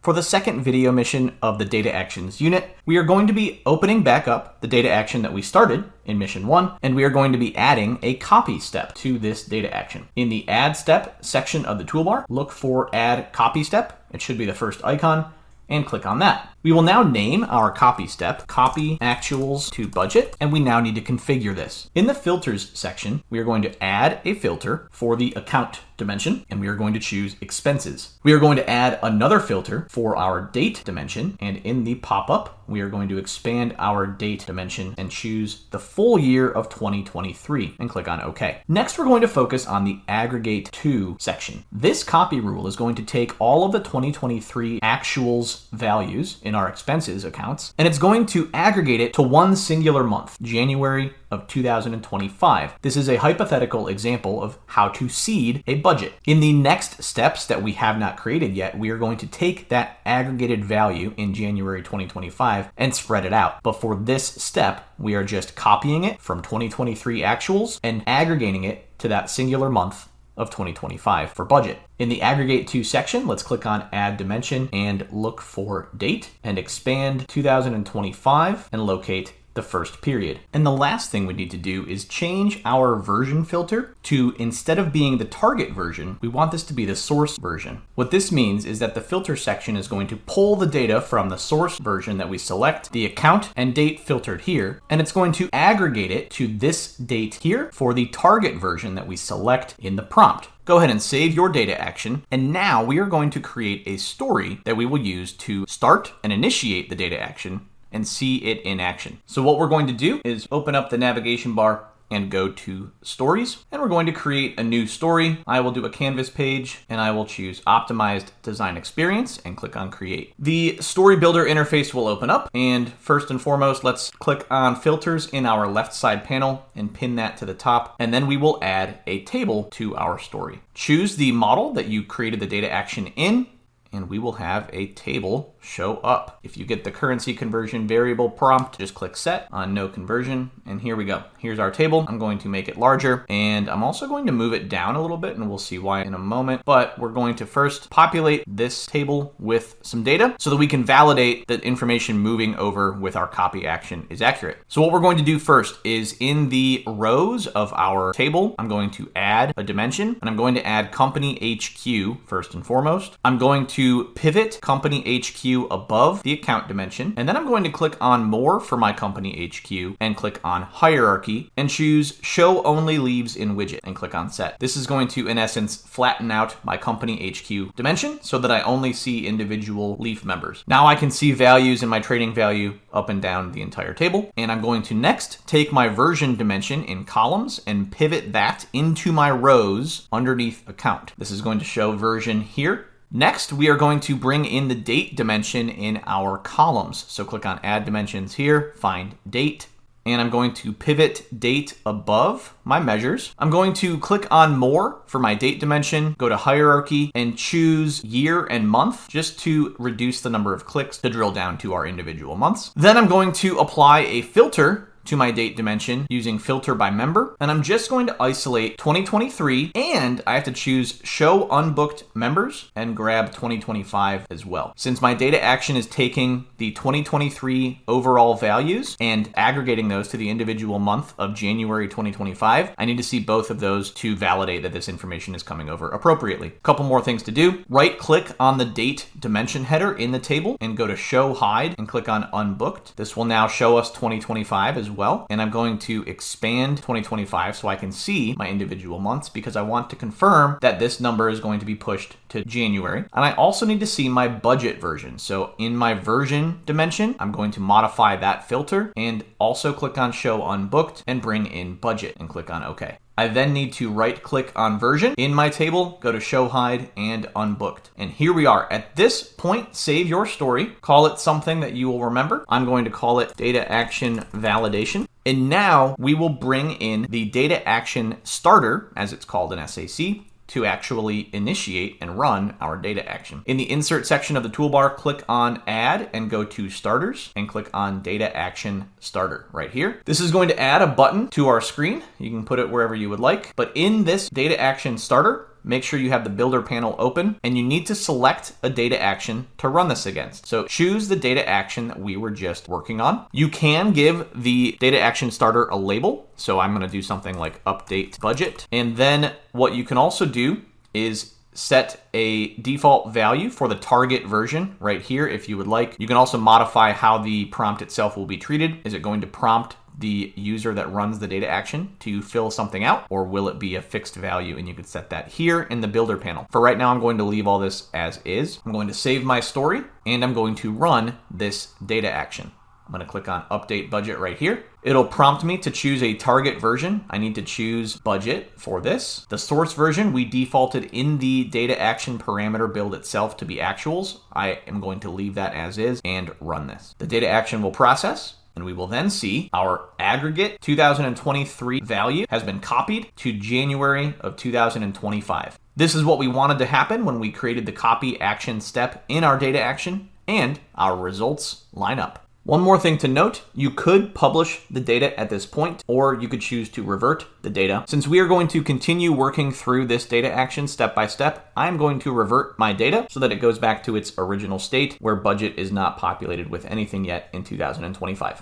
For the second video mission of the data actions unit, we are going to be opening back up the data action that we started in mission 1, and we are going to be adding a copy step to this data action. In the add step section of the toolbar, look for add copy step. It should be the first icon, and click on that. We will now name our copy step copy actuals to budget, and we now need to configure this. In the filters section, we are going to add a filter for the account dimension, and we are going to choose expenses. We are going to add another filter for our date dimension, and in the pop-up, we are going to expand our date dimension and choose the full year of 2023 and click on OK. Next, we're going to focus on the aggregate to section. This copy rule is going to take all of the 2023 actuals values in our expenses accounts, and it's going to aggregate it to one singular month, January of 2025. This is a hypothetical example of how to seed a budget. In the next steps that we have not created yet, we are going to take that aggregated value in January 2025 and spread it out. But for this step, we are just copying it from 2023 actuals and aggregating it to that singular month of 2025 for budget. In the aggregate to section, let's click on add dimension and look for date and expand 2025 and locate the first period. And the last thing we need to do is change our version filter to, instead of being the target version, we want this to be the source version. What this means is that the filter section is going to pull the data from the source version that we select, the account and date filtered here, and it's going to aggregate it to this date here for the target version that we select in the prompt. Go ahead and save your data action, and now we are going to create a story that we will use to start and initiate the data action and see it in action. So what we're going to do is open up the navigation bar and go to stories, and we're going to create a new story. I will do a canvas page, and I will choose optimized design experience and click on create. The story builder interface will open up, and first and foremost, let's click on filters in our left side panel and pin that to the top, and then we will add a table to our story. Choose the model that you created the data action in, and we will have a table show up. If you get the currency conversion variable prompt, just click set on no conversion, and here we go. Here's our table. I'm going to make it larger, and I'm also going to move it down a little bit, and we'll see why in a moment. But we're going to first populate this table with some data so that we can validate that information moving over with our copy action is accurate. So what we're going to do first is in the rows of our table, I'm going to add a dimension, and I'm going to add company HQ first and foremost. I'm going to pivot company HQ above the account dimension, and then I'm going to click on more for my company HQ and click on hierarchy and choose show only leaves in widget and click on set. This is going to, in essence, flatten out my company HQ dimension so that I only see individual leaf members. Now I can see values in my trading value up and down the entire table, and I'm going to next take my version dimension in columns and pivot that into my rows underneath account. This is going to show version here. Next, we are going to bring in the date dimension in our columns. So click on add dimensions here, find date, and I'm going to pivot date above my measures. I'm going to click on more for my date dimension, go to hierarchy and choose year and month just to reduce the number of clicks to drill down to our individual months. Then I'm going to apply a filter to my date dimension using filter by member, and I'm just going to isolate 2023, and I have to choose show unbooked members and grab 2025 as well. Since my data action is taking the 2023 overall values and aggregating those to the individual month of January 2025, I need to see both of those to validate that this information is coming over appropriately. A couple more things to do. Right click on the date dimension header in the table and go to show hide and click on unbooked. This will now show us 2025 as well, and I'm going to expand 2025 so I can see my individual months because I want to confirm that this number is going to be pushed to January. And I also need to see my budget version. So in my version dimension, I'm going to modify that filter and also click on show unbooked and bring in budget and click on OK. I then need to right click on version in my table, go to show hide and unbooked. And here we are. At this point, save your story, call it something that you will remember. I'm going to call it data action validation. And now we will bring in the data action starter, as it's called in SAC, to actually initiate and run our data action. In the insert section of the toolbar, click on add and go to starters and click on data action starter right here. This is going to add a button to our screen. You can put it wherever you would like, but in this data action starter, make sure you have the builder panel open, and you need to select a data action to run this against. So choose the data action that we were just working on. You can give the data action starter a label. So I'm going to do something like update budget. And then what you can also do is set a default value for the target version right here if you would like. You can also modify how the prompt itself will be treated. Is it going to prompt the user that runs the data action to fill something out, or will it be a fixed value? And you can set that here in the builder panel. For right now, I'm going to leave all this as is. I'm going to save my story, and I'm going to run this data action. I'm going to click on update budget right here. It'll prompt me to choose a target version. I need to choose budget for this. The source version we defaulted in the data action parameter build itself to be actuals. I am going to leave that as is and run this. The data action will process, and we will then see our aggregate 2023 value has been copied to January of 2025. This is what we wanted to happen when we created the copy action step in our data action, and our results line up. One more thing to note, you could publish the data at this point, or you could choose to revert the data. Since we are going to continue working through this data action step by step, I'm going to revert my data so that it goes back to its original state where budget is not populated with anything yet in 2025.